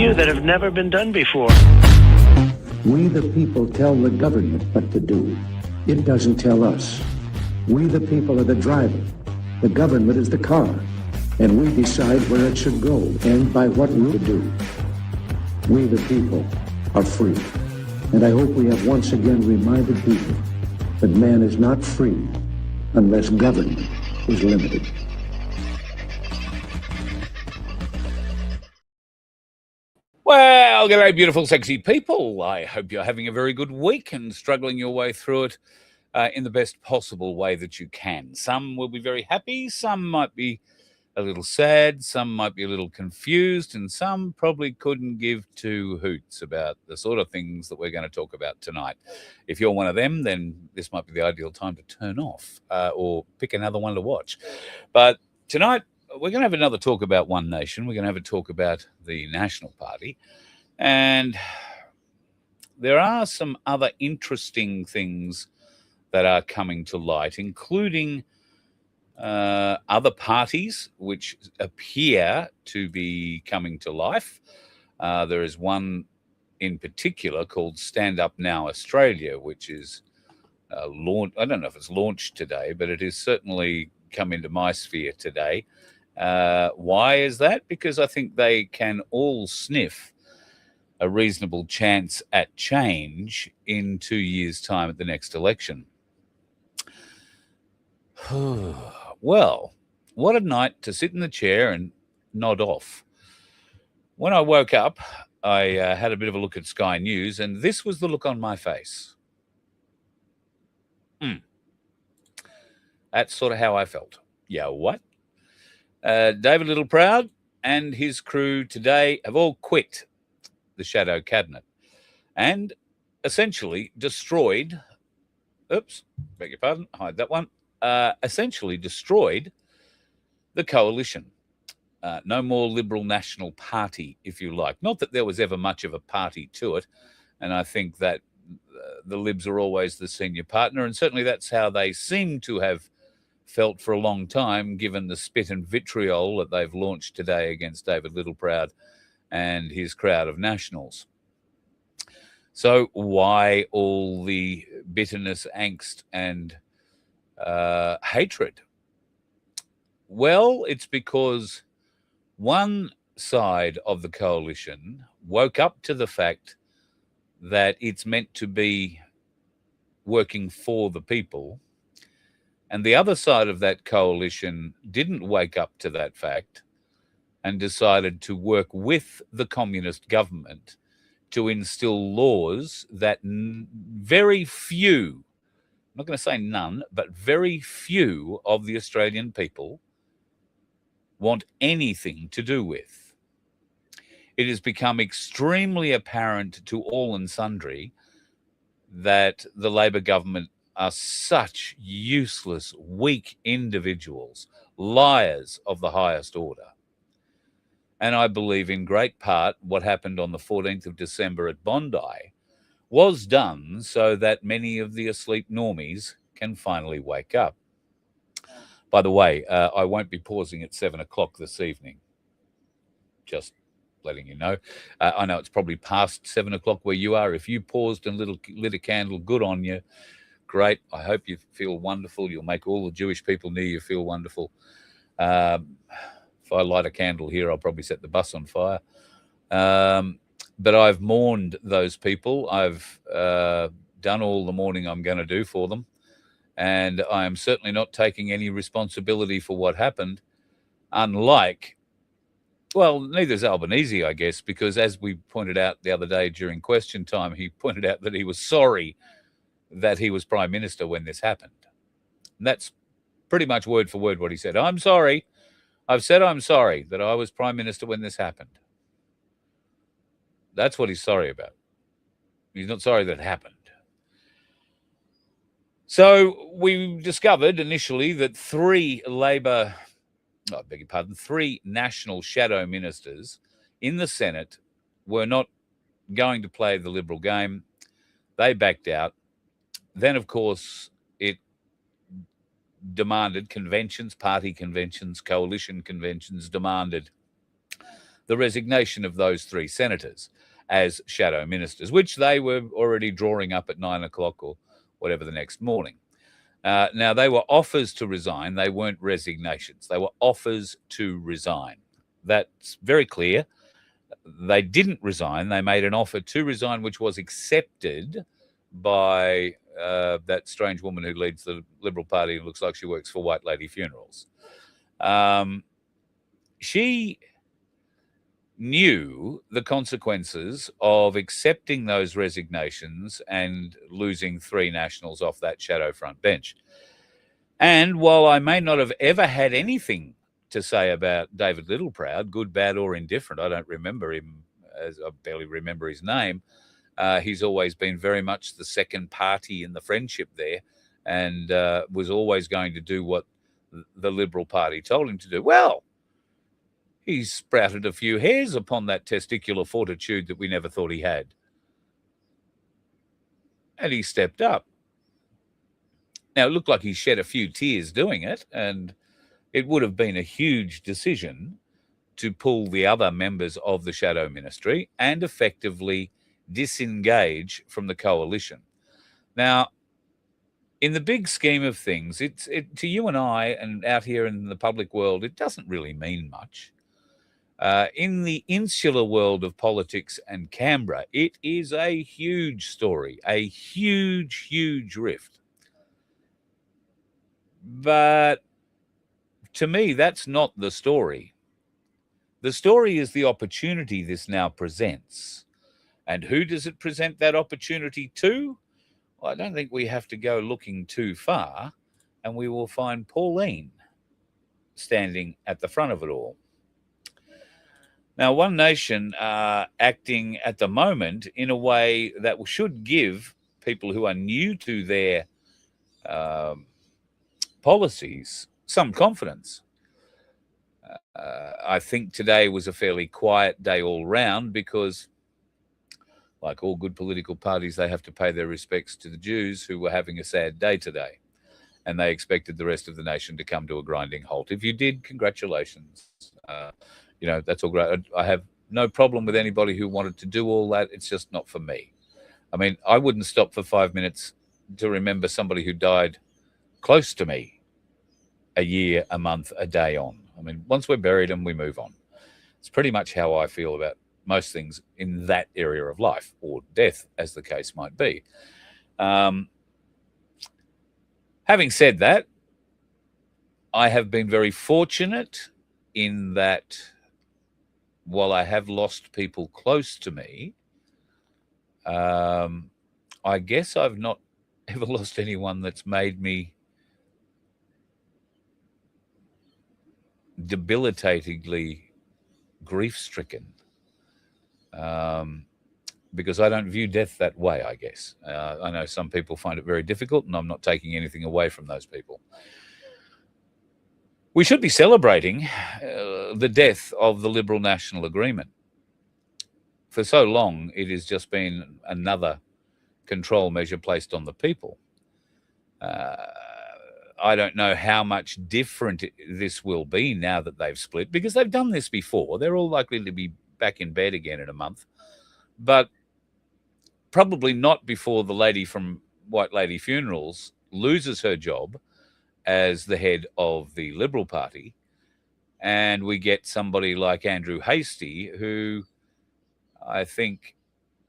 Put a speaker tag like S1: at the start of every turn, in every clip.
S1: new that have never been done before.
S2: We the people tell the government what to do. It doesn't tell us. We the people are the driver. The government is the car. And we decide where it should go and by what route to do. We the people are free. And I hope we have once again reminded people that man is not free unless government is limited.
S3: Well, g'day, beautiful, sexy people. I hope you're having a very good week and struggling your way through it in the best possible way that you can. Some will be very happy, some might be a little sad, some might be a little confused, and some probably couldn't give two hoots about the sort of things that we're going to talk about tonight. If you're one of them, then this might be the ideal time to turn off or pick another one to watch. But tonight, we're going to have another talk about One Nation. We're going to have a talk about the National Party. And there are some other interesting things that are coming to light, including other parties which appear to be coming to life. There is one in particular called Stand Up Now Australia, which is launched. I don't know if it's launched today, but it is certainly come into my sphere today. Why is that? Because I think they can all sniff a reasonable chance at change in 2 years' time at the next election. Well, what a night to sit in the chair and nod off. When I woke up, I had a bit of a look at Sky News, and this was the look on my face. That's sort of how I felt. Yeah, what? David Littleproud and his crew today have all quit the shadow cabinet and essentially destroyed, beg your pardon, hide that one, essentially destroyed the coalition. No more Liberal National Party, if you like. Not that there was ever much of a party to it, and I think that the Libs are always the senior partner, and certainly that's how they seem to have felt for a long time, given the spit and vitriol that they've launched today against David Littleproud and his crowd of nationals. So why all the bitterness, angst, and hatred? Well, it's because one side of the coalition woke up to the fact that it's meant to be working for the people, and the other side of that coalition didn't wake up to that fact and decided to work with the communist government to instill laws that very few, I'm not going to say none, but very few of the Australian people want anything to do with. It has become extremely apparent to all and sundry that the Labor government are such useless, weak individuals, liars of the highest order. And I believe in great part what happened on the 14th of December at Bondi was done so that many of the asleep normies can finally wake up. By the way, I won't be pausing at 7 o'clock this evening. Just letting you know. I know it's probably past 7 o'clock where you are. If you paused and lit a candle, good on you. Great. I hope you feel wonderful. You'll make all the Jewish people near you feel wonderful. If I light a candle here, I'll probably set the bus on fire. But I've mourned those people. I've done all the mourning I'm going to do for them. And I am certainly not taking any responsibility for what happened, unlike, well, neither is Albanese, I guess, because as we pointed out the other day during question time, he pointed out that he was sorry that he was Prime Minister when this happened. And that's pretty much word for word what he said. I'm sorry. I've said I'm sorry that I was Prime Minister when this happened. That's what he's sorry about. He's not sorry that it happened. So we discovered initially that three national shadow ministers in the Senate were not going to play the Liberal game. They backed out. Then, of course, it demanded conventions, party conventions, coalition conventions, demanded the resignation of those 3 senators as shadow ministers, which they were already drawing up at 9 o'clock or whatever the next morning. Now, they were offers to resign. They weren't resignations. They were offers to resign. That's very clear. They didn't resign. They made an offer to resign, which was accepted by that strange woman who leads the Liberal Party and looks like she works for White Lady Funerals. She knew the consequences of accepting those resignations and losing 3 Nationals off that shadow front bench. And while I may not have ever had anything to say about David Littleproud, good, bad, or indifferent, I don't remember him, as I barely remember his name. He's always been very much the second party in the friendship there, and was always going to do what the Liberal Party told him to do. Well, he sprouted a few hairs upon that testicular fortitude that we never thought he had. And he stepped up. Now, it looked like he shed a few tears doing it, and it would have been a huge decision to pull the other members of the shadow ministry and effectively disengage from the coalition. Now, in the big scheme of things, to you and I and out here in the public world, it doesn't really mean much. In the insular world of politics and Canberra, it is a huge story, a huge, huge rift. But to me, that's not the story. The story is the opportunity this now presents. And who does it present that opportunity to? Well, I don't think we have to go looking too far, and we will find Pauline standing at the front of it all. Now, One Nation are acting at the moment in a way that should give people who are new to their policies some confidence. I think today was a fairly quiet day all round because, like all good political parties, they have to pay their respects to the Jews who were having a sad day today. And they expected the rest of the nation to come to a grinding halt. If you did, congratulations. That's all great. I have no problem with anybody who wanted to do all that. It's just not for me. I mean, I wouldn't stop for 5 minutes to remember somebody who died close to me a year, a month, a day on. I mean, once we're buried them, we move on. It's pretty much how I feel about most things in that area of life, or death, as the case might be. Having said that, I have been very fortunate in that while I have lost people close to me, I guess I've not ever lost anyone that's made me debilitatingly grief-stricken, because I don't view death that way, I guess. I know some people find it very difficult, and I'm not taking anything away from those people. We should be celebrating the death of the Liberal National Agreement. For so long, it has just been another control measure placed on the people. I don't know how much different this will be now that they've split, because they've done this before. They're all likely to be back in bed again in a month, but probably not before the lady from White Lady Funerals loses her job as the head of the Liberal Party, and we get somebody like Andrew Hastie, who I think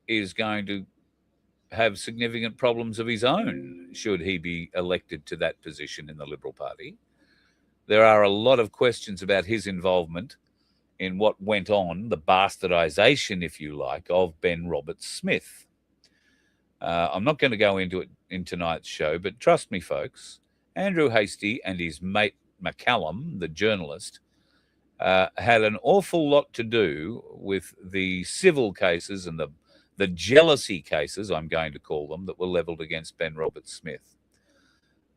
S3: is going to have significant problems of his own should he be elected to that position in the Liberal Party. There are a lot of questions about his involvement in what went on, the bastardization, if you like, of Ben Roberts-Smith. I'm not going to go into it in tonight's show, but trust me, folks, Andrew Hastie and his mate McCallum, the journalist, had an awful lot to do with the civil cases and the jealousy cases, I'm going to call them, that were leveled against Ben Roberts-Smith,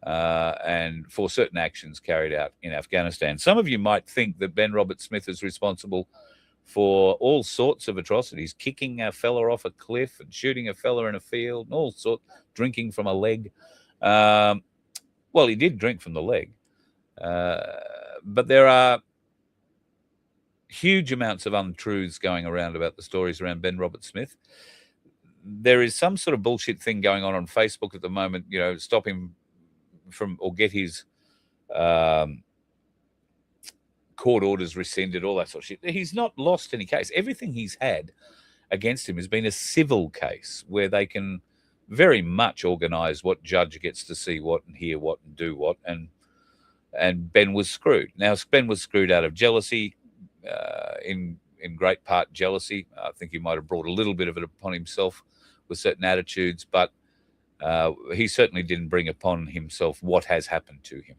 S3: and for certain actions carried out in Afghanistan. Some of you might think that Ben Roberts-Smith is responsible for all sorts of atrocities, kicking a fella off a cliff and shooting a fella in a field and all sorts, drinking from a leg. Well, he did drink from the leg. But there are huge amounts of untruths going around about the stories around Ben Roberts-Smith. There is some sort of bullshit thing going on Facebook at the moment, stop him from or get his court orders rescinded, all that sort of shit. He's not lost any case. Everything he's had against him has been a civil case where they can very much organise what judge gets to see what and hear what and do what. And Ben was screwed. Now, Ben was screwed out of jealousy, in great part jealousy. I think he might have brought a little bit of it upon himself with certain attitudes, but he certainly didn't bring upon himself what has happened to him.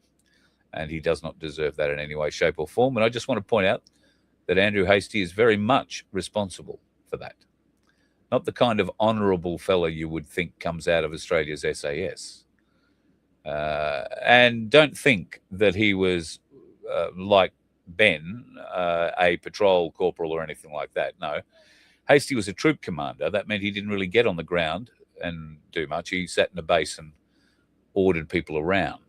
S3: And he does not deserve that in any way, shape or form. And I just want to point out that Andrew Hastie is very much responsible for that. Not the kind of honourable fella you would think comes out of Australia's SAS. And don't think that he was, like Ben, a patrol corporal or anything like that. No. Hastie was a troop commander. That meant he didn't really get on the ground and do much. He sat in a base and ordered people around.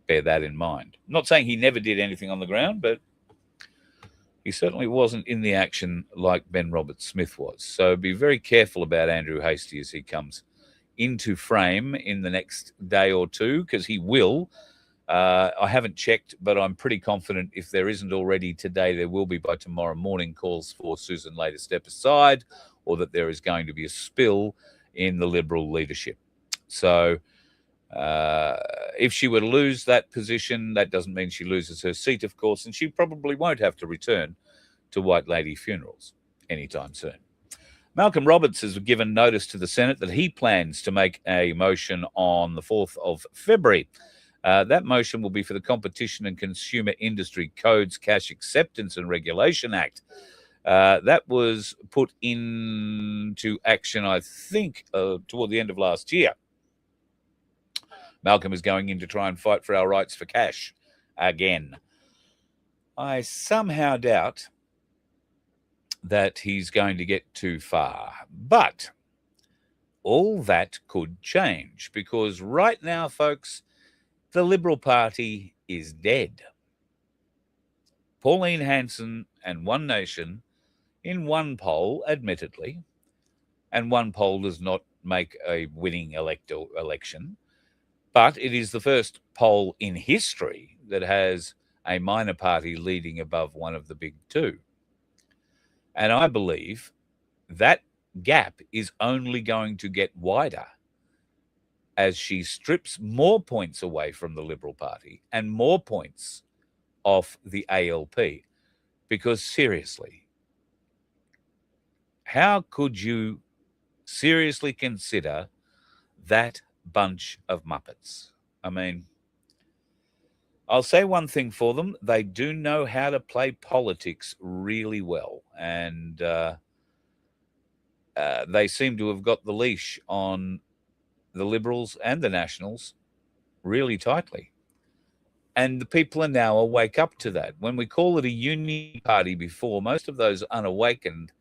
S3: Bear that in mind. I'm not saying he never did anything on the ground, but he certainly wasn't in the action like Ben Roberts-Smith was. So be very careful about Andrew Hastie as he comes into frame in the next day or two, because he will. I haven't checked, but I'm pretty confident if there isn't already today, there will be by tomorrow morning calls for Susan Ley to step aside, or that there is going to be a spill in the Liberal leadership. So if she were to lose that position, that doesn't mean she loses her seat, of course, and she probably won't have to return to White Lady funerals anytime soon. Malcolm Roberts has given notice to the Senate that he plans to make a motion on the 4th of February. That motion will be for the Competition and Consumer Industry Codes Cash Acceptance and Regulation Act. That was put into action, I think, toward the end of last year. Malcolm is going in to try and fight for our rights for cash again. I somehow doubt that he's going to get too far. But all that could change, because right now, folks, the Liberal Party is dead. Pauline Hanson and One Nation in one poll, admittedly, and one poll does not make a winning election, but it is the first poll in history that has a minor party leading above one of the big two. And I believe that gap is only going to get wider as she strips more points away from the Liberal Party and more points off the ALP. Because seriously, how could you seriously consider that bunch of Muppets? I mean, I'll say one thing for them. They do know how to play politics really well. And they seem to have got the leash on the Liberals and the Nationals really tightly. And the people are now awake up to that. When we call it a union party before, most of those unawakened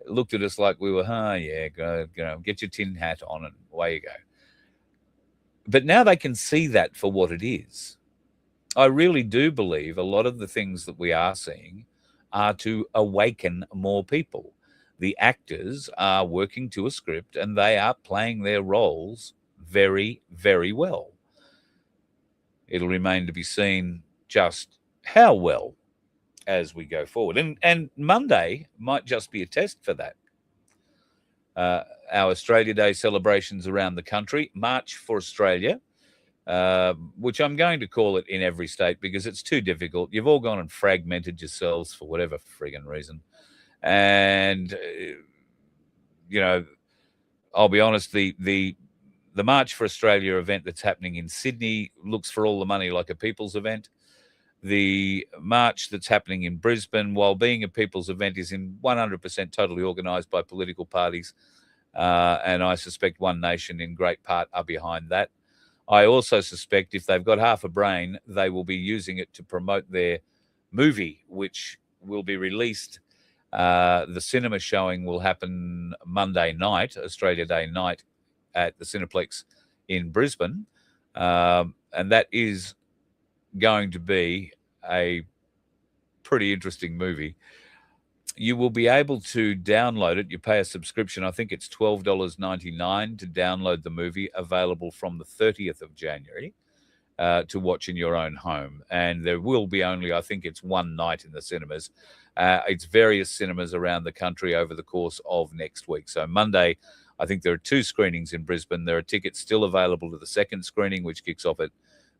S3: looked at us like we were, get your tin hat on and away you go. But now they can see that for what it is. I really do believe a lot of the things that we are seeing are to awaken more people. The actors are working to a script and they are playing their roles very, very well. It'll remain to be seen just how well as we go forward. And Monday might just be a test for that. Our Australia Day celebrations around the country, March for Australia, which I'm going to call it in every state because it's too difficult. You've all gone and fragmented yourselves for whatever friggin' reason. And, I'll be honest, the March for Australia event that's happening in Sydney looks for all the money like a people's event. The march that's happening in Brisbane, while being a people's event, is in 100% totally organised by political parties. And I suspect One Nation in great part are behind that. I also suspect if they've got half a brain, they will be using it to promote their movie, which will be released. The cinema showing will happen Monday night, Australia Day night, at the Cineplex in Brisbane. And that is going to be a pretty interesting movie. You will be able to download it. You pay a subscription. I think it's $12.99 to download the movie, available from the 30th of January to watch in your own home. And there will be only, I think it's one night in the cinemas. It's various cinemas around the country over the course of next week. So Monday, I think there are 2 screenings in Brisbane. There are tickets still available to the second screening, which kicks off at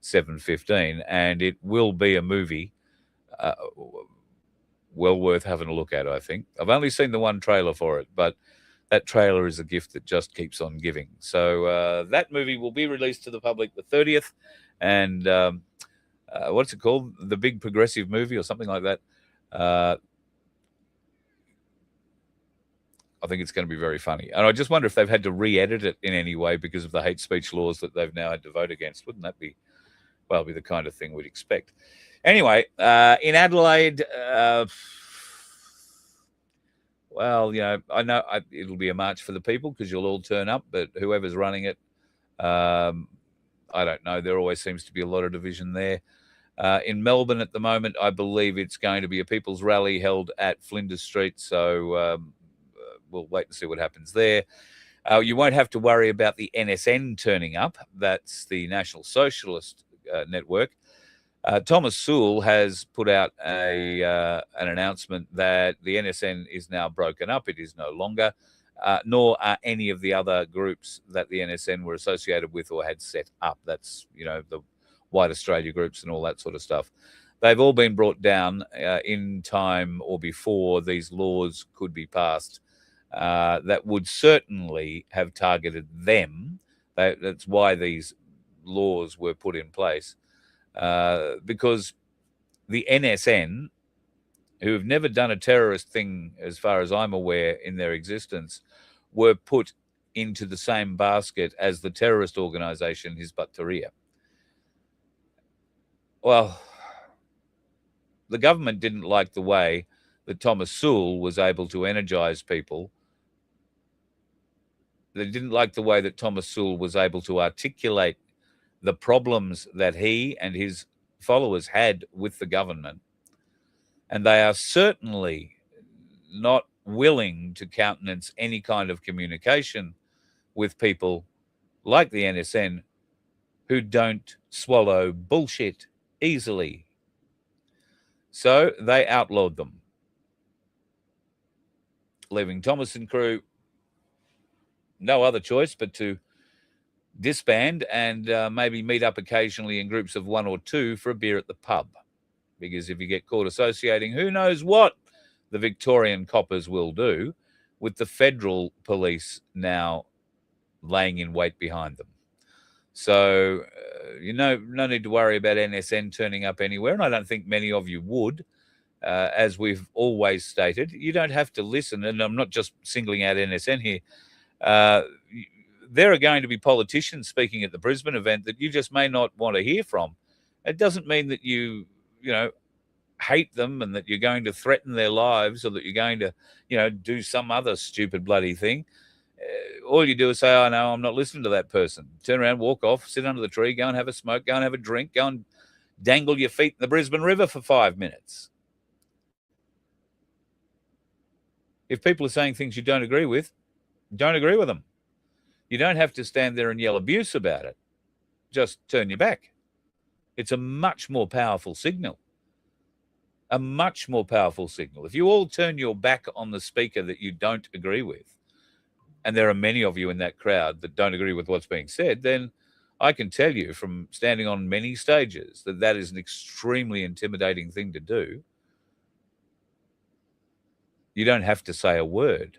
S3: 7:15. And it will be a movie well worth having a look at, I think. I've only seen the one trailer for it, but that trailer is a gift that just keeps on giving. So that movie will be released to the public the 30th. And what's it called? The Big Progressive Movie or something like that. I think it's going to be very funny. And I just wonder if they've had to re-edit it in any way because of the hate speech laws that they've now had to vote against. Wouldn't that be, well, be the kind of thing we'd expect? Anyway, in Adelaide, well, you know, I know it'll be a march for the people because you'll all turn up, but whoever's running it, I don't know. There always seems to be a lot of division there. In Melbourne at the moment, I believe it's going to be a people's rally held at Flinders Street. So we'll wait and see what happens there. You won't have to worry about the NSN turning up. That's the National Socialist Network. Thomas Sewell has put out an announcement that the NSN is now broken up. It is no longer, nor are any of the other groups that the NSN were associated with or had set up. That's, you know, the White Australia groups and all that sort of stuff. They've all been brought down in time or before these laws could be passed that would certainly have targeted them. That's why these laws were put in place. Because the NSN, who have never done a terrorist thing, as far as I'm aware, in their existence, were put into the same basket as the terrorist organisation Hizb ut-Tahrir. Well, the government didn't like the way that Thomas Sewell was able to energise people. They didn't like the way that Thomas Sewell was able to articulate the problems that he and his followers had with the government. And they are certainly not willing to countenance any kind of communication with people like the NSN who don't swallow bullshit easily. So they outlawed them, leaving Thomas and crew no other choice but to disband and maybe meet up occasionally in groups of 1 or 2 for a beer at the pub. Because if you get caught associating, who knows what the Victorian coppers will do with the federal police now laying in wait behind them. So, no need to worry about NSN turning up anywhere, and I don't think many of you would. As we've always stated, you don't have to listen, and I'm not just singling out NSN here. There are going to be politicians speaking at the Brisbane event that you just may not want to hear from. It doesn't mean that you hate them and that you're going to threaten their lives or that you're going to, do some other stupid bloody thing. All you do is say, oh, no, I'm not listening to that person. Turn around, walk off, sit under the tree, go and have a smoke, go and have a drink, go and dangle your feet in the Brisbane River for 5 minutes. If people are saying things you don't agree with them. You don't have to stand there and yell abuse about it. Just turn your back. It's a much more powerful signal. A much more powerful signal. If you all turn your back on the speaker that you don't agree with, and there are many of you in that crowd that don't agree with what's being said, then I can tell you from standing on many stages that that is an extremely intimidating thing to do. You don't have to say a word.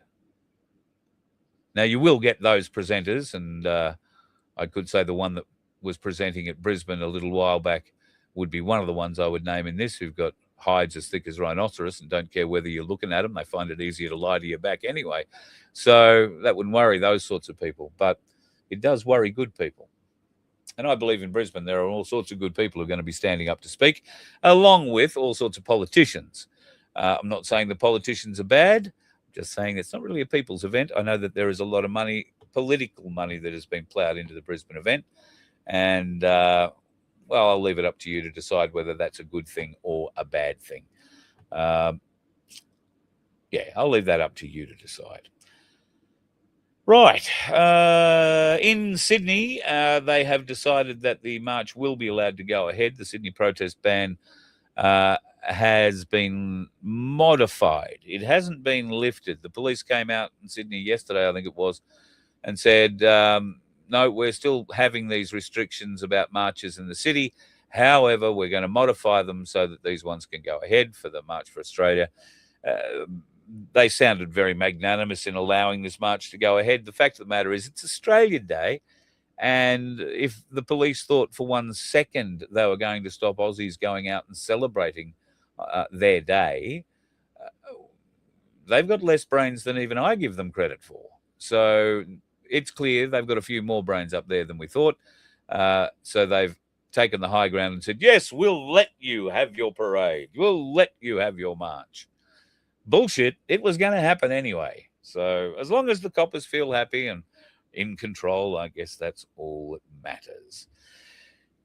S3: Now, you will get those presenters, and I could say the one that was presenting at Brisbane a little while back would be one of the ones I would name in this, who've got hides as thick as rhinoceros and don't care whether you're looking at them. They find it easier to lie to your back anyway. So that wouldn't worry those sorts of people, but it does worry good people. And I believe in Brisbane there are all sorts of good people who are going to be standing up to speak, along with all sorts of politicians. I'm not saying the politicians are bad. Just saying it's not really a people's event. I know that there is a lot of money, political money, that has been ploughed into the Brisbane event. And, well, I'll leave it up to you to decide whether that's a good thing or a bad thing. Yeah, I'll leave that up to you to decide. Right. In Sydney, they have decided that the march will be allowed to go ahead. The Sydney protest ban has been modified. It hasn't been lifted. The police came out in Sydney yesterday, I think it was, and said, no, we're still having these restrictions about marches in the city. However, we're going to modify them so that these ones can go ahead for the March for Australia. They sounded very magnanimous in allowing this march to go ahead. The fact of the matter is it's Australia Day, and if the police thought for 1 second they were going to stop Aussies going out and celebrating their day, they've got less brains than even I give them credit for. So it's clear they've got a few more brains up there than we thought. So they've taken the high ground and said, yes, we'll let you have your parade. We'll let you have your march. Bullshit. It was going to happen anyway. So as long as the coppers feel happy and in control, I guess that's all that matters.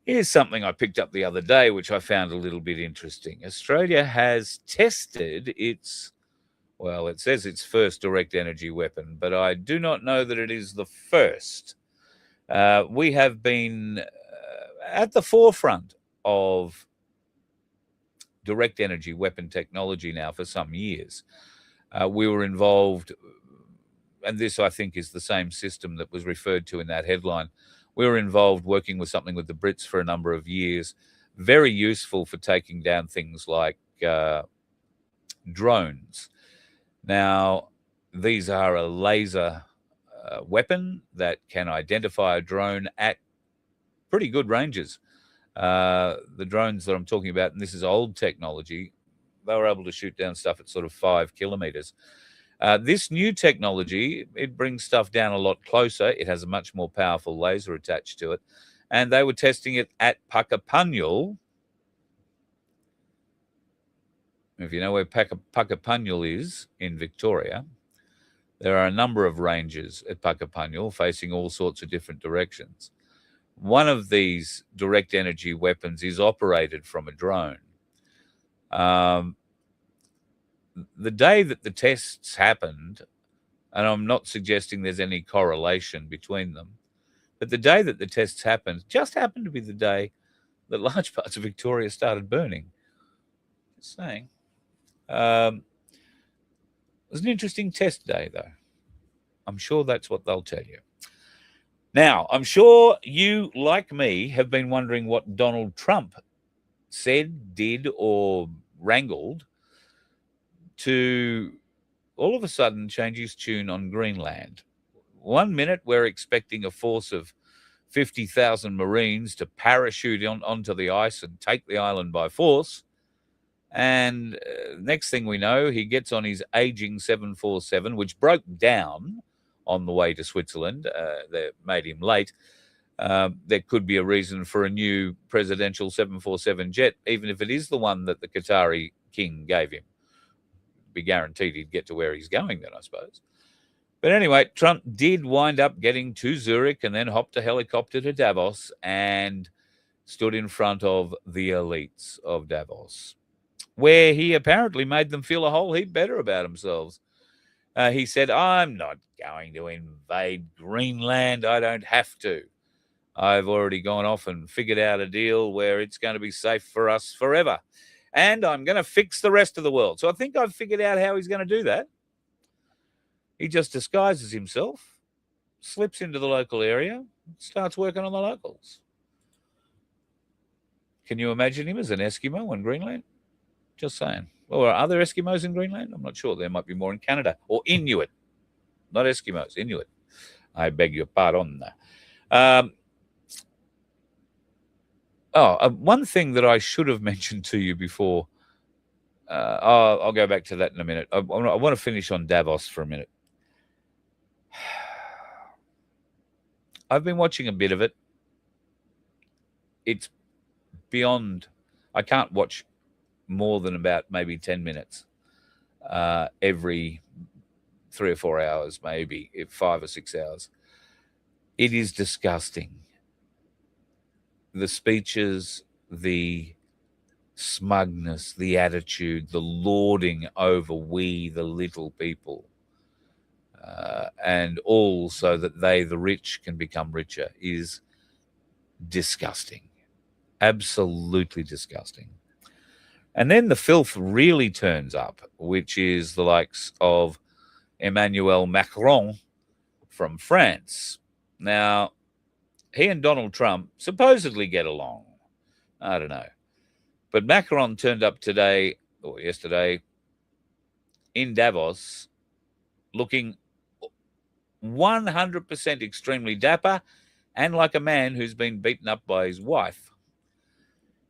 S3: Here's something I picked up the other day, which I found a little bit interesting. Australia has tested its, well, it says its first direct energy weapon, but I do not know that it is the first. We have been at the forefront of direct energy weapon technology now for some years. We were involved, and this I think is the same system that was referred to in that headline. We were involved working with something with the Brits for a number of years, very useful for taking down things like drones. Now, these are a laser weapon that can identify a drone at pretty good ranges. The drones that I'm talking about, and this is old technology, they were able to shoot down stuff at sort of 5 kilometers. This new technology, it brings stuff down a lot closer. It has a much more powerful laser attached to it. And they were testing it at Puckapunyal. If you know where Puckapunyal is in Victoria, there are a number of ranges at Puckapunyal facing all sorts of different directions. One of these direct energy weapons is operated from a drone. The day that the tests happened, and I'm not suggesting there's any correlation between them, but the day that the tests happened just happened to be the day that large parts of Victoria started burning. Just saying. It was an interesting test day, though. I'm sure that's what they'll tell you. Now, I'm sure you, like me, have been wondering what Donald Trump said, did, or wrangled to all of a sudden change his tune on Greenland. 1 minute, we're expecting a force of 50,000 Marines to parachute onto the ice and take the island by force. And next thing we know, he gets on his aging 747, which broke down on the way to Switzerland. That made him late. There could be a reason for a new presidential 747 jet, even if it is the one that the Qatari king gave him. Be guaranteed he'd get to where he's going then, I suppose. But anyway, Trump did wind up getting to Zurich and then hopped a helicopter to Davos and stood in front of the elites of Davos, where he apparently made them feel a whole heap better about themselves. He said, I'm not going to invade Greenland. I don't have to. I've already gone off and figured out a deal where it's going to be safe for us forever. And I'm going to fix the rest of the world. So I think I've figured out how he's going to do that. He just disguises himself, slips into the local area, starts working on the locals. Can you imagine him as an Eskimo in Greenland? Just saying. Well, are other Eskimos in Greenland? I'm not sure. There might be more in Canada. Or Inuit. Not Eskimos, Inuit. I beg your pardon. One thing that I should have mentioned to you before, I'll go back to that in a minute. I want to finish on Davos for a minute. I've been watching a bit of it. It's beyond, I can't watch more than about maybe 10 minutes every 3 or 4 hours, maybe 5 or 6 hours. It is disgusting. The speeches, the smugness, the attitude, the lording over we, the little people, and all so that they, the rich, can become richer, is disgusting. Absolutely disgusting. And then the filth really turns up, which is the likes of Emmanuel Macron from France. Now, he and Donald Trump supposedly get along. I don't know. But Macron turned up today or yesterday in Davos looking 100% extremely dapper and like a man who's been beaten up by his wife.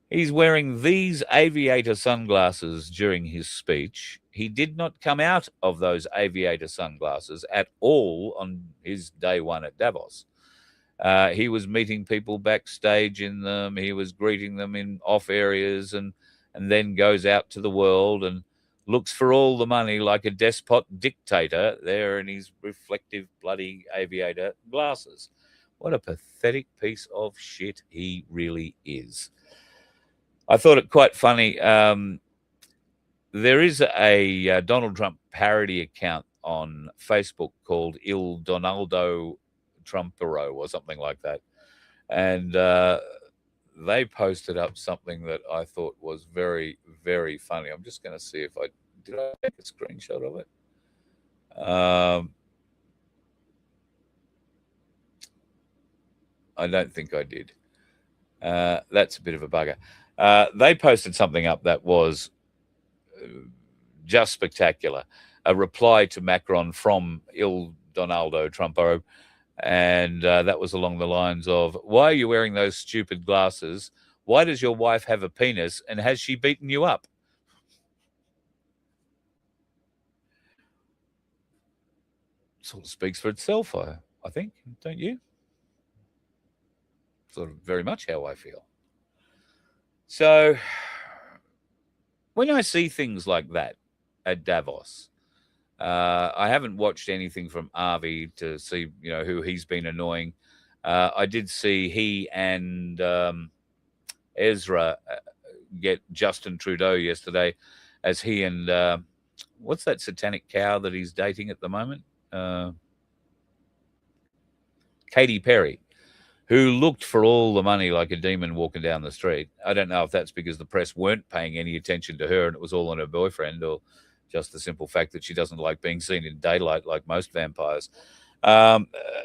S3: He's wearing these aviator sunglasses during his speech. He did not come out of those aviator sunglasses at all on his day one at Davos. He was meeting people backstage in them. He was greeting them in off areas and then goes out to the world and looks for all the money like a despot dictator there in his reflective bloody aviator glasses. What a pathetic piece of shit he really is. I thought it quite funny. There is a Donald Trump parody account on Facebook called Il Donaldo Trumpero or something like that. And they posted up something that I thought was very, very funny. I'm just going to see if did I take a screenshot of it? I don't think I did. That's a bit of a bugger. They posted something up that was just spectacular. A reply to Macron from Il Donaldo Trumpero. And that was along the lines of, why are you wearing those stupid glasses? Why does your wife have a penis? And has she beaten you up? Sort of speaks for itself, I think, don't you? Sort of very much how I feel. So when I see things like that at Davos, I haven't watched anything from Avi to see, who he's been annoying. I did see he and Ezra get Justin Trudeau yesterday, as he and what's that satanic cow that he's dating at the moment? Katy Perry, who looked for all the money like a demon walking down the street. I don't know if that's because the press weren't paying any attention to her and it was all on her boyfriend, or just the simple fact that she doesn't like being seen in daylight like most vampires. However,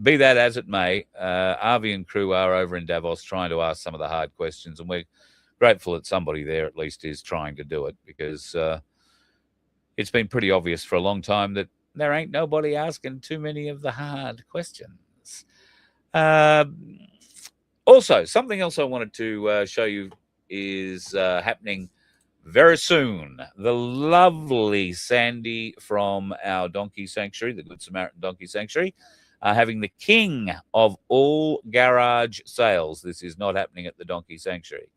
S3: be that as it may, Avi and crew are over in Davos trying to ask some of the hard questions, and we're grateful that somebody there at least is trying to do it, because it's been pretty obvious for a long time that there ain't nobody asking too many of the hard questions. Also, something else I wanted to show you is happening very soon. The lovely Sandy from our donkey sanctuary, the Good Samaritan Donkey Sanctuary, are having the king of all garage sales. This is not happening at the Donkey Sanctuary.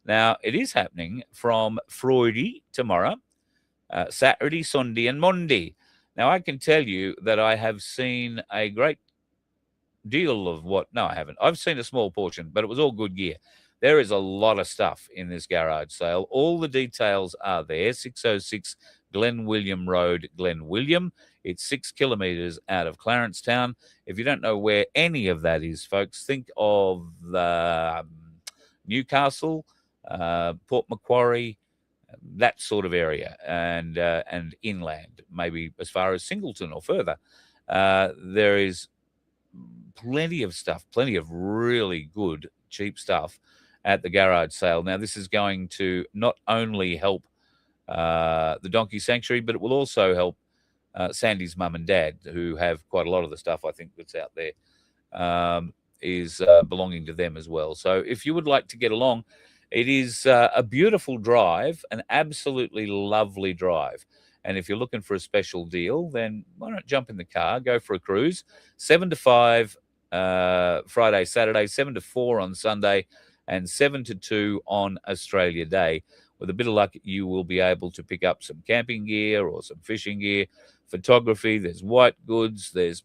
S3: Now, it is happening from Friday tomorrow, Saturday, Sunday, and Monday. Now, I can tell you that I have seen a great deal of no, I haven't. I've seen a small portion, but it was all good gear. There is a lot of stuff in this garage sale. All the details are there. 606 Glen William Road, Glen William. It's 6 kilometres out of Clarencetown. If you don't know where any of that is, folks, think of the Newcastle, Port Macquarie, that sort of area, and inland, maybe as far as Singleton or further. There is plenty of stuff, plenty of really good, cheap stuff at the garage sale. Now, this is going to not only help the Donkey Sanctuary, but it will also help Sandy's mum and dad, who have quite a lot of the stuff, I think, that's out there, is belonging to them as well. So if you would like to get along, it is a beautiful drive, an absolutely lovely drive. And if you're looking for a special deal, then why not jump in the car, go for a cruise, 7 to 5 Friday, Saturday, 7 to 4 on Sunday, and 7 to 2 on Australia Day. With a bit of luck, you will be able to pick up some camping gear or some fishing gear, photography. There's white goods. There's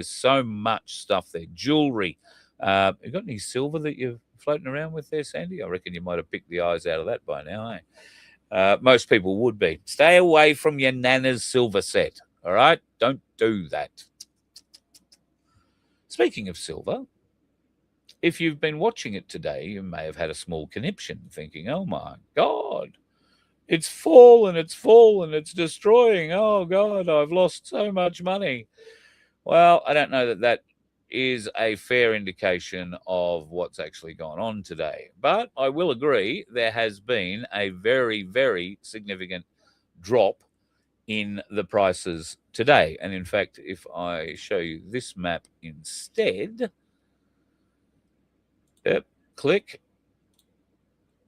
S3: so much stuff there. Jewelry. You got any silver that you've floating around with there, Sandy? I reckon you might have picked the eyes out of that by now, eh? Most people would be. Stay away from your Nana's silver set, all right? Don't do that. Speaking of silver, if you've been watching it today, you may have had a small conniption thinking, oh, my God, it's fallen, it's destroying. Oh, God, I've lost so much money. Well, I don't know that that is a fair indication of what's actually gone on today. But I will agree there has been a very, very significant drop in the prices today. And in fact, if I show you this map instead, yep, click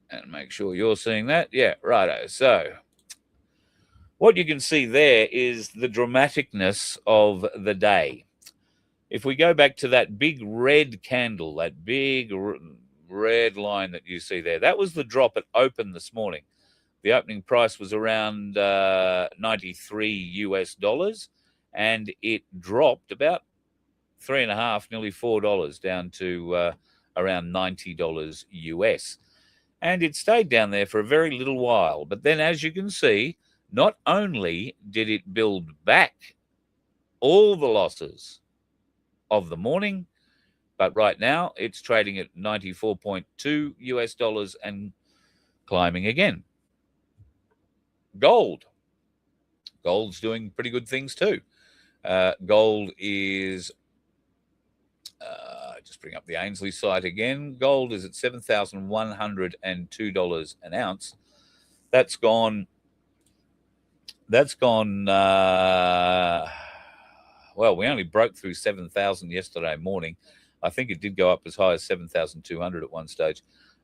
S3: and make sure you're seeing that. Yeah, righto. So what you can see there is the dramaticness of the day. If we go back to that big red candle, that big red line that you see there, that was the drop at open this morning. The opening price was around 93 US dollars, and it dropped about $3.50, nearly $4 down to around $90 US. And it stayed down there for a very little while. But then, as you can see, not only did it build back all the losses of the morning, but right now it's trading at 94.2 US dollars and climbing again. Gold's doing pretty good things too. Gold is, just bring up the Ainslie site again. Gold is at $7,102 an ounce. That's gone, well, we only broke through 7,000 yesterday morning. I think it did go up as high as 7,200 at one stage.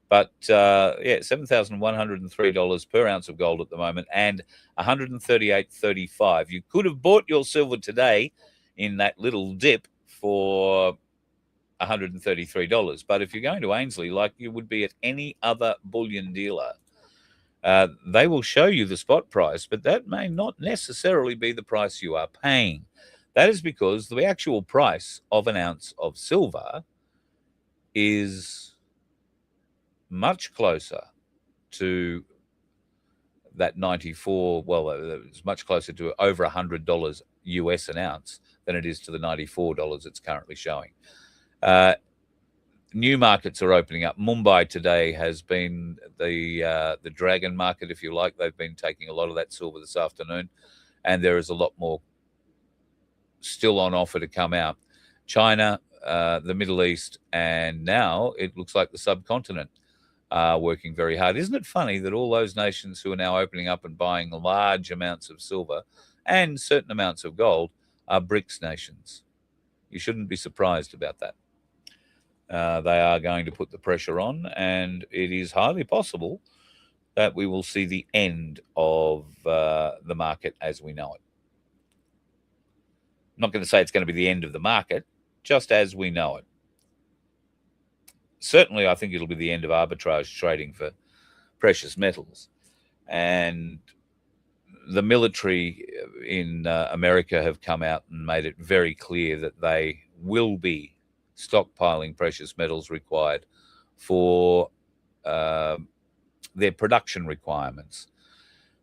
S3: But, yeah, $7,103 per ounce of gold at the moment and $138.35. You could have bought your silver today in that little dip for $133. But if you're going to Ainslie, like you would be at any other bullion dealer, they will show you the spot price, but that may not necessarily be the price you are paying. That is because the actual price of an ounce of silver is much closer to that 94. Well, it's much closer to over $100 US an ounce than it is to the $94 it's currently showing. New markets are opening up. Mumbai today has been the dragon market, if you like. They've been taking a lot of that silver this afternoon, and there is a lot more still on offer to come out. China, the Middle East, and now it looks like the subcontinent are working very hard. Isn't it funny that all those nations who are now opening up and buying large amounts of silver and certain amounts of gold are BRICS nations? You shouldn't be surprised about that. They are going to put the pressure on, and it is highly possible that we will see the end of the market as we know it. I'm not going to say it's going to be the end of the market, just as we know it. Certainly, I think it'll be the end of arbitrage trading for precious metals. And the military in America have come out and made it very clear that they will be stockpiling precious metals required for their production requirements.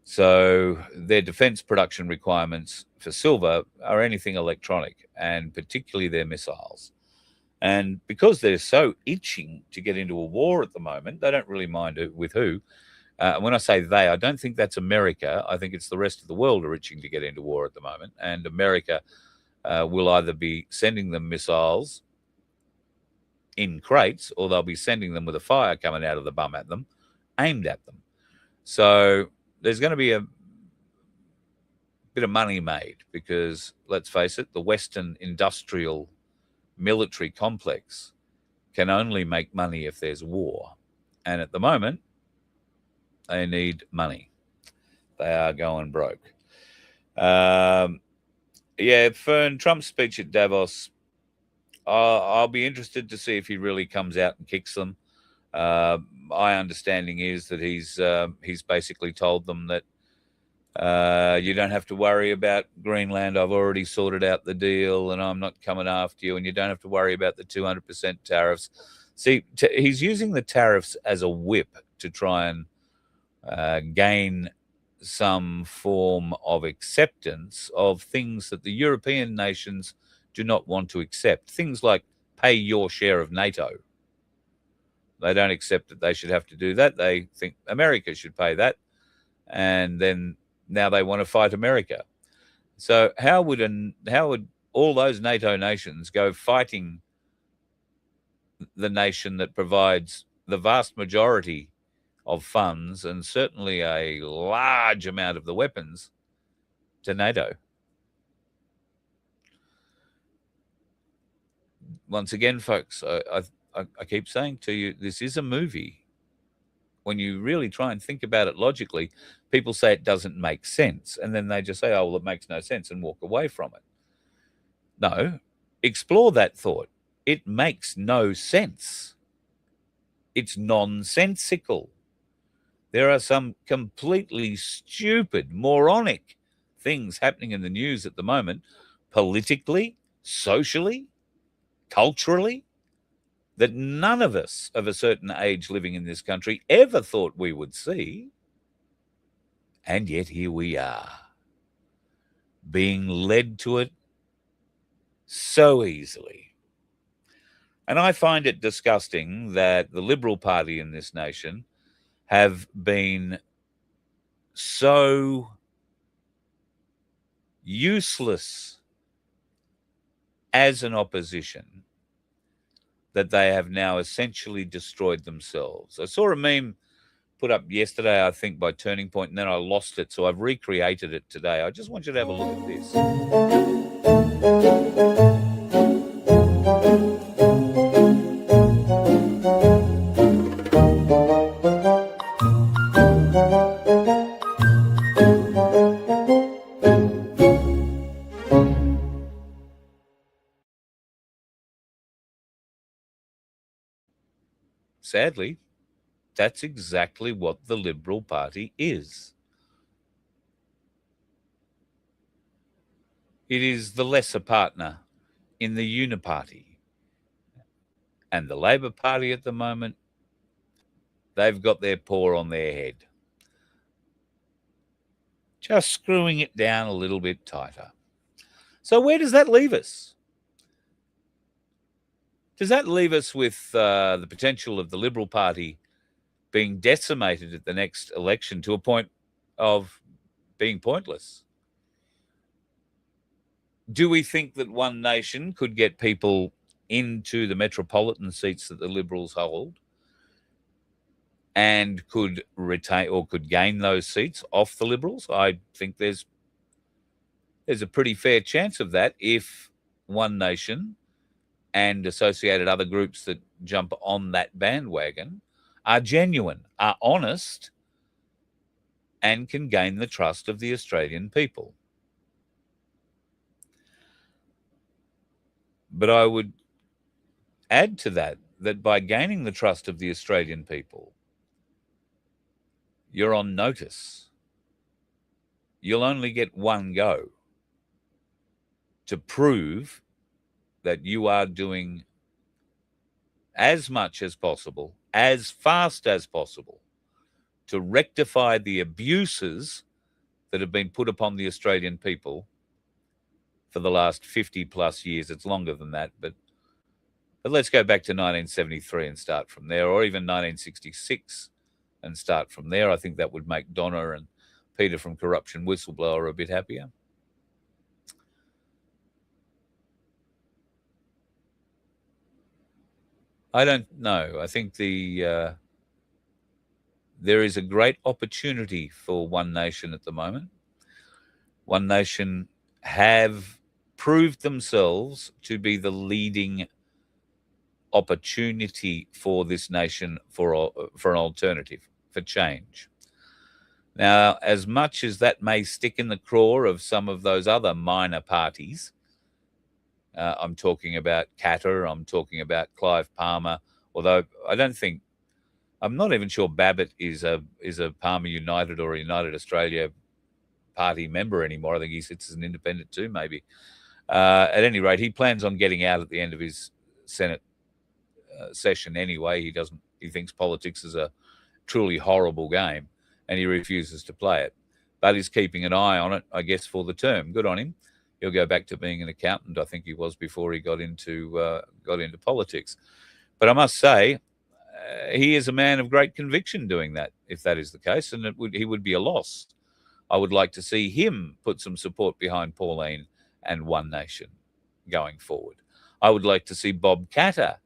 S3: So their defense production requirements for silver are anything electronic, and particularly their missiles. And because they're so itching to get into a war at the moment, they don't really mind with who. When I say they, I don't think that's America. I think it's the rest of the world are itching to get into war at the moment. And America will either be sending them missiles in crates, or they'll be sending them with a fire coming out of the bum at them, aimed at them. So there's going to be a bit of money made because, let's face it, the Western industrial military complex can only make money if there's war. And at the moment, they need money. They are going broke. Yeah, Fern, Trump's speech at Davos, I'll be interested to see if he really comes out and kicks them. My understanding is that he's basically told them that you don't have to worry about Greenland. I've already sorted out the deal, and I'm not coming after you. And you don't have to worry about the 200% tariffs. See, he's using the tariffs as a whip to try and gain some form of acceptance of things that the European nations do not want to accept. Things like pay your share of NATO. They don't accept that they should have to do that. They think America should pay that. And then now they want to fight America. So how would all those NATO nations go fighting the nation that provides the vast majority of funds and certainly a large amount of the weapons to NATO? Once again, folks, I keep saying to you, this is a movie. When you really try and think about it logically, people say it doesn't make sense. And then they just say, oh, well, it makes no sense, and walk away from it. No, explore that thought. It makes no sense. It's nonsensical. There are some completely stupid, moronic things happening in the news at the moment, politically, socially, culturally, that none of us of a certain age living in this country ever thought we would see. And yet here we are, being led to it so easily. And I find it disgusting that the Liberal Party in this nation have been so useless as an opposition that they have now essentially destroyed themselves. I saw a meme put up yesterday, I think, by Turning Point, and then I lost it, so I've recreated it today. I just want you to have a look at this. Sadly, that's exactly what the Liberal Party is. It is the lesser partner in the uniparty. And the Labor Party at the moment, they've got their paw on their head, just screwing it down a little bit tighter. So where does that leave us? Does that leave us with the potential of the Liberal Party being decimated at the next election to a point of being pointless? Do we think that One Nation could get people into the metropolitan seats that the Liberals hold and could retain or could gain those seats off the Liberals? I think there's a pretty fair chance of that if One Nation and associated other groups that jump on that bandwagon are genuine, are honest, and can gain the trust of the Australian people. But I would add to that by gaining the trust of the Australian people, you're on notice. You'll only get one go to prove that you are doing as much as possible, as fast as possible, to rectify the abuses that have been put upon the Australian people for the last 50 plus years. It's longer than that, but let's go back to 1973 and start from there, or even 1966 and start from there. I think that would make Donna and Peter from Corruption Whistleblower a bit happier. I don't know. I think there is a great opportunity for One Nation at the moment. One Nation have proved themselves to be the leading opportunity for this nation for an alternative, for change. Now, as much as that may stick in the craw of some of those other minor parties, I'm talking about Katter, I'm talking about Clive Palmer, although I'm not even sure Babbitt is a Palmer United or a United Australia party member anymore. I think he sits as an independent too, maybe. At any rate, he plans on getting out at the end of his Senate session anyway. He thinks politics is a truly horrible game, and he refuses to play it. But he's keeping an eye on it, I guess, for the term. Good on him. He'll go back to being an accountant. I think he was before he got into politics. But I must say, he is a man of great conviction doing that, if that is the case, and he would be a loss. I would like to see him put some support behind Pauline and One Nation going forward. I would like to see Bob Katter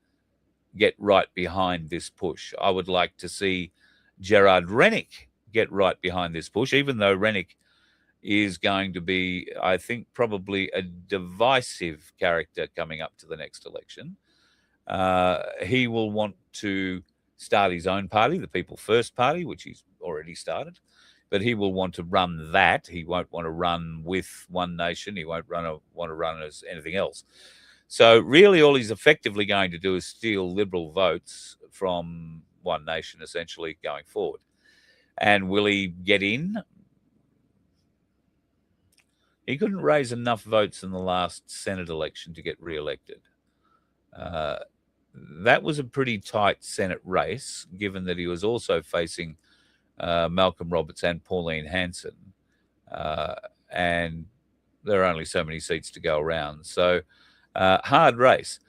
S3: get right behind this push. I would like to see Gerard Rennick get right behind this push, even though Rennick is going to be, I think, probably a divisive character coming up to the next election. He will want to start his own party, the People First Party, which he's already started, but he will want to run that. He won't want to run with One Nation. He won't want to run as anything else. So really all he's effectively going to do is steal Liberal votes from One Nation, essentially, going forward. And will he get in? He couldn't raise enough votes in the last Senate election to get re-elected. That was a pretty tight Senate race, given that he was also facing Malcolm Roberts and Pauline Hanson. And there are only so many seats to go around. So hard race.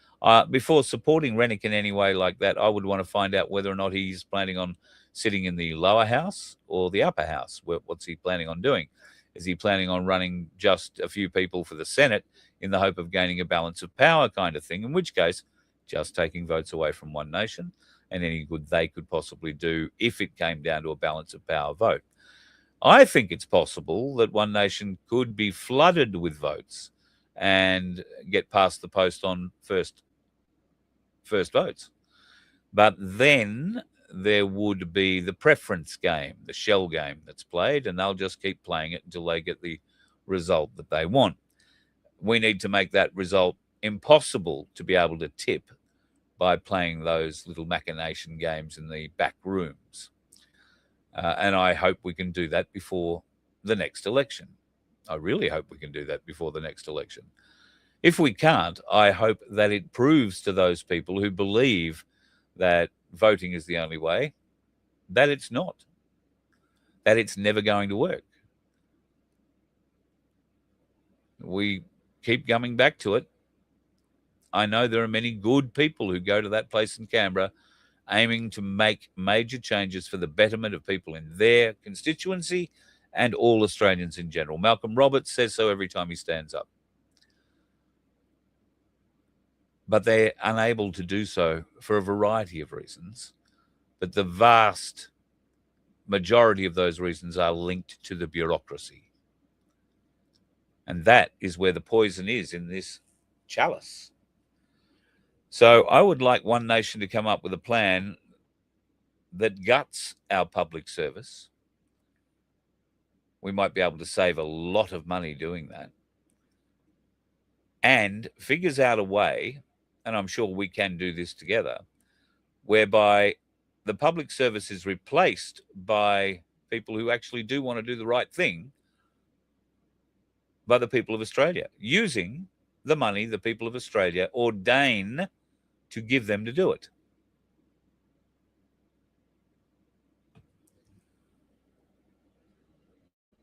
S3: Before supporting Rennick in any way like that, I would want to find out whether or not he's planning on sitting in the lower house or the upper house. What's he planning on doing? Is he planning on running just a few people for the Senate in the hope of gaining a balance of power kind of thing, in which case just taking votes away from One Nation and any good they could possibly do if it came down to a balance of power vote. I think it's possible that One Nation could be flooded with votes and get past the post on first votes. But then there would be the preference game, the shell game that's played, and they'll just keep playing it until they get the result that they want. We need to make that result impossible to be able to tip by playing those little machination games in the back rooms. And I hope we can do that before the next election. I really hope we can do that before the next election. If we can't, I hope that it proves to those people who believe that voting is the only way, that it's not, that it's never going to work. We keep coming back to it. I know there are many good people who go to that place in Canberra aiming to make major changes for the betterment of people in their constituency and all Australians in general. Malcolm Roberts says so every time he stands up. But they're unable to do so for a variety of reasons. But the vast majority of those reasons are linked to the bureaucracy. And that is where the poison is in this chalice. So I would like One Nation to come up with a plan that guts our public service. We might be able to save a lot of money doing that. And figures out a way, and I'm sure we can do this together, whereby the public service is replaced by people who actually do want to do the right thing by the people of Australia, using the money the people of Australia ordain to give them to do it.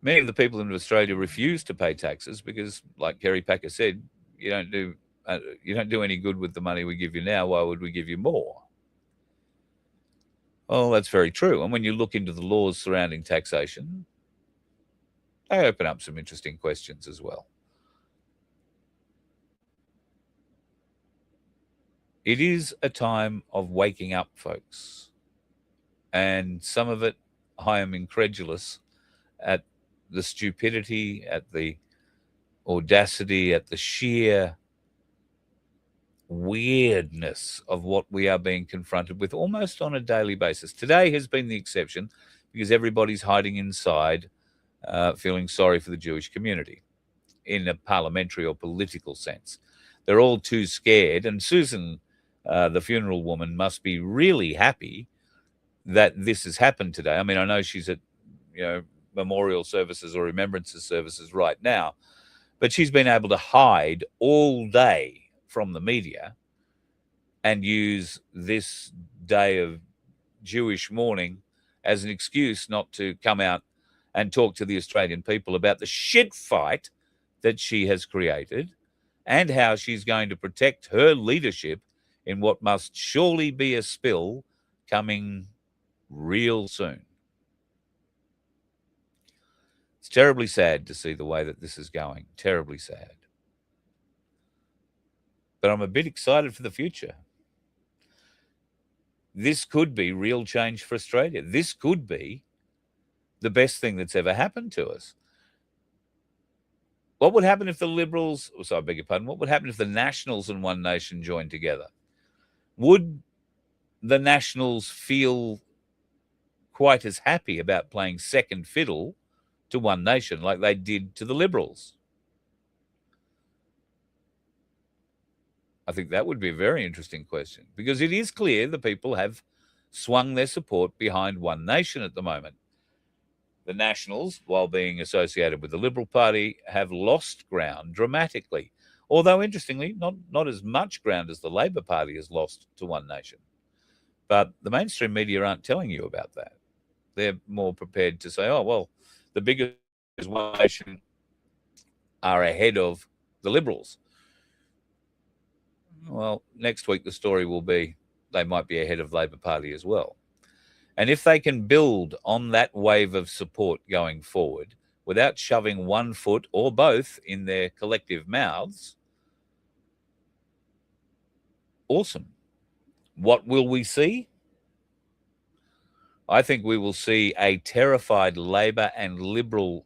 S3: Many of the people in Australia refuse to pay taxes because, like Kerry Packer said, you don't do any good with the money we give you now. Why would we give you more? Well, that's very true. And when you look into the laws surrounding taxation, they open up some interesting questions as well. It is a time of waking up, folks. And some of it, I am incredulous at the stupidity, at the audacity, at the sheer weirdness of what we are being confronted with almost on a daily basis. Today has been the exception because everybody's hiding inside, feeling sorry for the Jewish community in a parliamentary or political sense. They're all too scared. And Susan, the funeral woman, must be really happy that this has happened today. I mean, I know she's at, memorial services or remembrances services right now, but she's been able to hide all day from the media and use this day of Jewish mourning as an excuse not to come out and talk to the Australian people about the shit fight that she has created and how she's going to protect her leadership in what must surely be a spill coming real soon. It's terribly sad to see the way that this is going. Terribly sad. But I'm a bit excited for the future. This could be real change for Australia. This could be the best thing that's ever happened to us. What would happen if the Liberals, I beg your pardon, what would happen if the Nationals and One Nation joined together? Would the Nationals feel quite as happy about playing second fiddle to One Nation like they did to the Liberals? I think that would be a very interesting question, because it is clear the people have swung their support behind One Nation at the moment. The Nationals, while being associated with the Liberal Party, have lost ground dramatically. Although, interestingly, not as much ground as the Labor Party has lost to One Nation. But the mainstream media aren't telling you about that. They're more prepared to say, oh, well, the biggest One Nation are ahead of the Liberals. Well, next week the story will be they might be ahead of Labor Party as well. And if they can build on that wave of support going forward without shoving one foot or both in their collective mouths, awesome. What will we see? I think we will see a terrified Labor and Liberal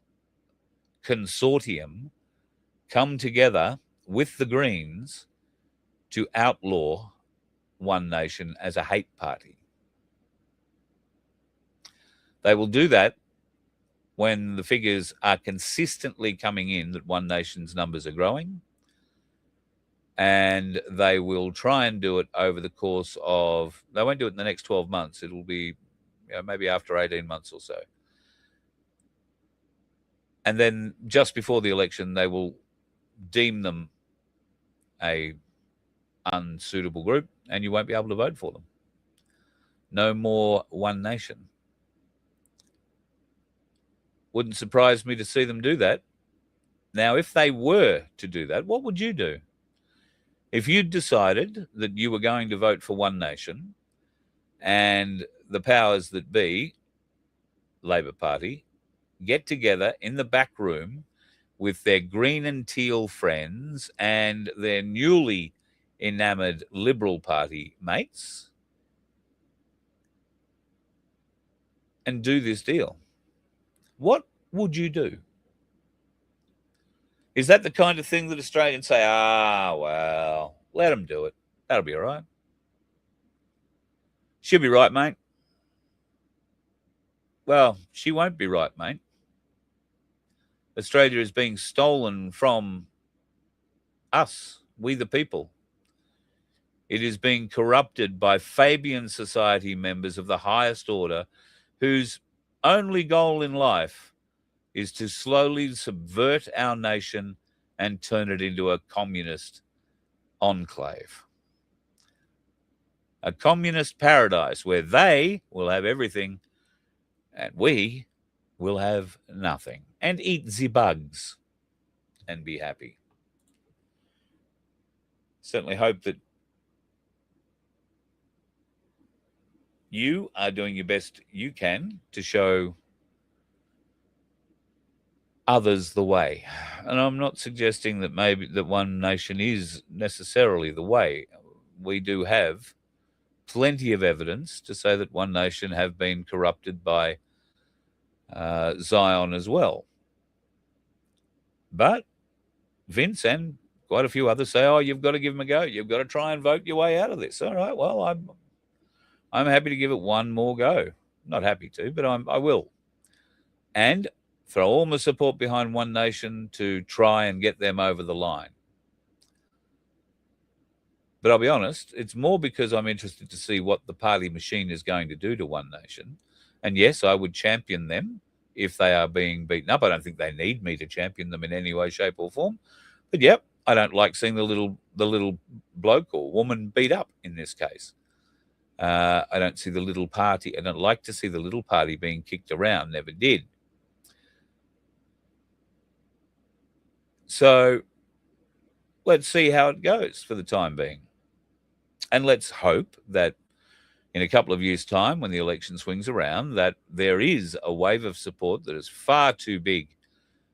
S3: consortium come together with the Greens to outlaw One Nation as a hate party. They will do that when the figures are consistently coming in that One Nation's numbers are growing, and they will try and do it over the course of, they won't do it in the next 12 months. It'll be maybe after 18 months or so. And then just before the election, they will deem them a unsuitable group, and you won't be able to vote for them. No more One Nation. Wouldn't surprise me to see them do that. Now, if they were to do that, what would you do? If you'd decided that you were going to vote for One Nation and the powers that be, Labor Party, get together in the back room with their green and teal friends and their newly enamored Liberal Party mates and do this deal, what would you do? Is that the kind of thing that Australians say, well, let them do it. That'll be all right. She'll be right, mate. Well, she won't be right, mate. Australia is being stolen from us, we the people. It is being corrupted by Fabian Society members of the highest order whose only goal in life is to slowly subvert our nation and turn it into a communist enclave. A communist paradise where they will have everything and we will have nothing and eat the bugs and be happy. Certainly hope that you are doing your best you can to show others the way. And I'm not suggesting that maybe that One Nation is necessarily the way. We do have plenty of evidence to say that One Nation have been corrupted by Zion as well. But Vince and quite a few others say, you've got to give them a go. You've got to try and vote your way out of this. All right, well, I'm happy to give it one more go. Not happy to, but I will. And throw all my support behind One Nation to try and get them over the line. But I'll be honest, it's more because I'm interested to see what the party machine is going to do to One Nation. And yes, I would champion them if they are being beaten up. I don't think they need me to champion them in any way, shape or form. But yep, I don't like seeing the little bloke or woman beat up in this case. I don't see the little party. I don't like to see the little party being kicked around. Never did. So let's see how it goes for the time being. And let's hope that in a couple of years' time, when the election swings around, that there is a wave of support that is far too big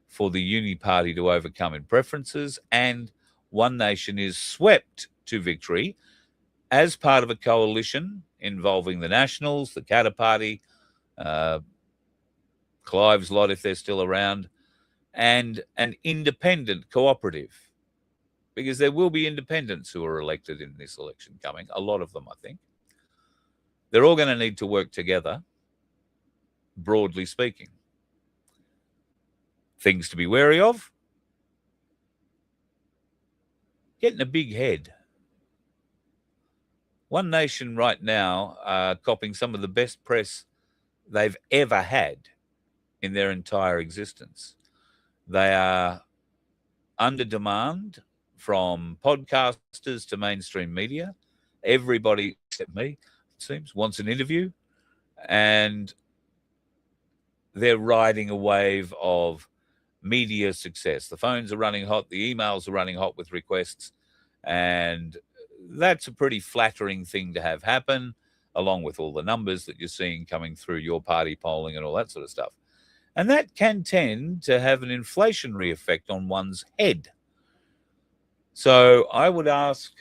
S3: for the uni party to overcome in preferences, and One Nation is swept to victory as part of a coalition involving the Nationals, the Katter Party, Clive's lot if they're still around, and an independent cooperative. Because there will be independents who are elected in this election coming, a lot of them, I think. They're all going to need to work together, broadly speaking. Things to be wary of: getting a big head. One Nation right now are copping some of the best press they've ever had in their entire existence. They are under demand from podcasters to mainstream media. Everybody except me, it seems, wants an interview, and they're riding a wave of media success. The phones are running hot, the emails are running hot with requests, and that's a pretty flattering thing to have happen, along with all the numbers that you're seeing coming through your party polling and all that sort of stuff. And that can tend to have an inflationary effect on one's head. So I would ask,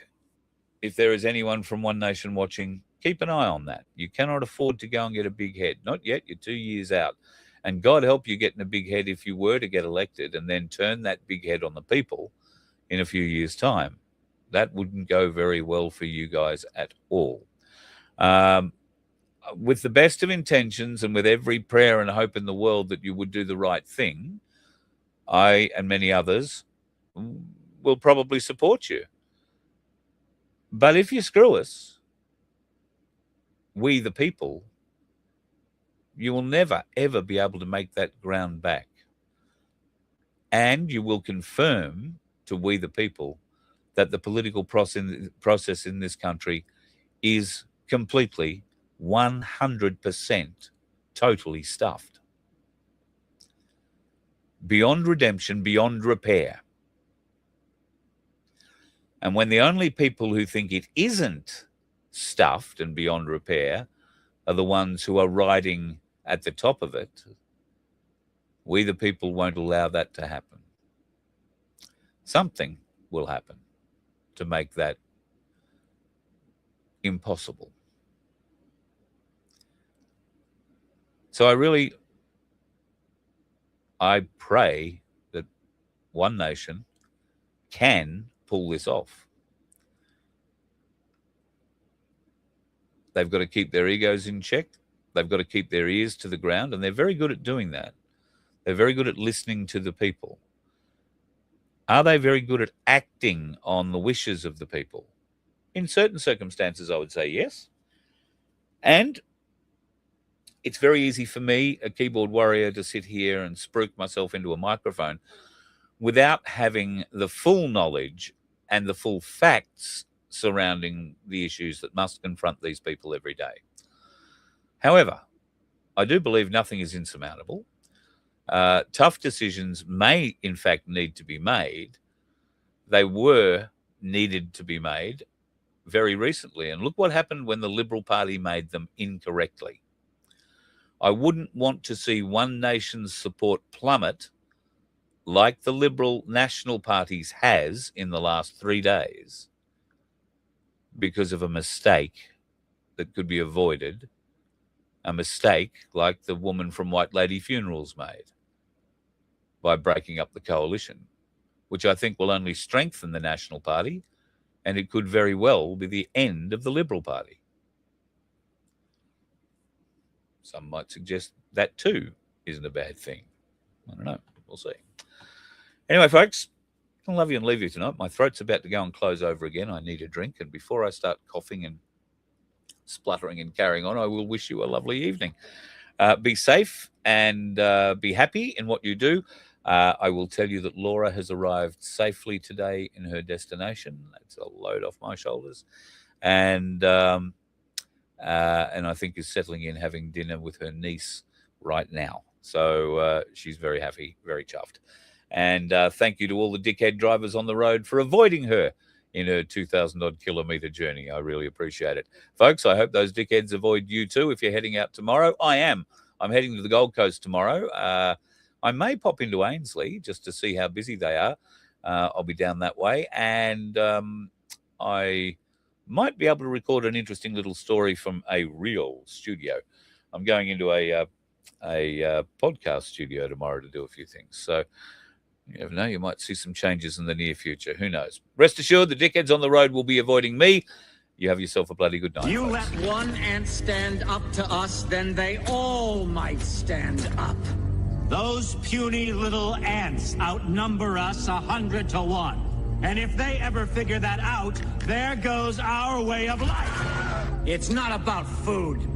S3: if there is anyone from One Nation watching, keep an eye on that. You cannot afford to go and get a big head. Not yet. You're 2 years out. And God help you getting a big head if you were to get elected and then turn that big head on the people in a few years' time. That wouldn't go very well for you guys at all. With the best of intentions and with every prayer and hope in the world that you would do the right thing, I and many others will probably support you. But if you screw us, we the people, you will never, ever be able to make that ground back. And you will confirm to we the people that the political process in this country is completely, 100% totally stuffed. Beyond redemption, beyond repair. And when the only people who think it isn't stuffed and beyond repair are the ones who are riding at the top of it, we the people won't allow that to happen. Something will happen to make that impossible. So I pray that One Nation can pull this off. They've got to keep their egos in check. They've got to keep their ears to the ground, and they're very good at doing that. They're very good at listening to the people. Are they very good at acting on the wishes of the people? In certain circumstances, I would say yes. And it's very easy for me, a keyboard warrior, to sit here and spruik myself into a microphone without having the full knowledge and the full facts surrounding the issues that must confront these people every day. However, I do believe nothing is insurmountable. Tough decisions may, in fact, need to be made. They were needed to be made very recently. And look what happened when the Liberal Party made them incorrectly. I wouldn't want to see One Nation's support plummet like the Liberal National Parties has in the last 3 days because of a mistake that could be avoided, a mistake like the woman from White Lady Funerals made by breaking up the coalition, which I think will only strengthen the National Party, and it could very well be the end of the Liberal Party. Some might suggest that too isn't a bad thing. I don't know. We'll see. Anyway, folks, I love you and leave you tonight. My throat's about to go and close over again. I need a drink. And before I start coughing and spluttering and carrying on, I will wish you a lovely evening. Be safe and be happy in what you do. I will tell you that Laura has arrived safely today in her destination. That's a load off my shoulders. And I think is settling in, having dinner with her niece right now. So she's very happy, very chuffed. And thank you to all the dickhead drivers on the road for avoiding her in her 2,000-odd kilometre journey. I really appreciate it. Folks, I hope those dickheads avoid you too if you're heading out tomorrow. I am. I'm heading to the Gold Coast tomorrow. I may pop into Ainslie just to see how busy they are. I'll be down that way. And I might be able to record an interesting little story from a real studio. I'm going into a podcast studio tomorrow to do a few things. So you never know, you might see some changes in the near future. Who knows? Rest assured, the dickheads on the road will be avoiding me. You have yourself a bloody good night.
S4: You
S3: folks.
S4: let one ant stand up to us, then they all might stand up. Those puny little ants outnumber us 100 to 1. And if they ever figure that out, there goes our way of life. It's not about food.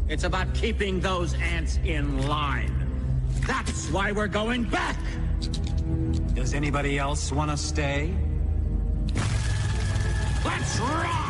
S4: It's about keeping those ants in line. That's why we're going back. Does anybody else want to stay? Let's rock!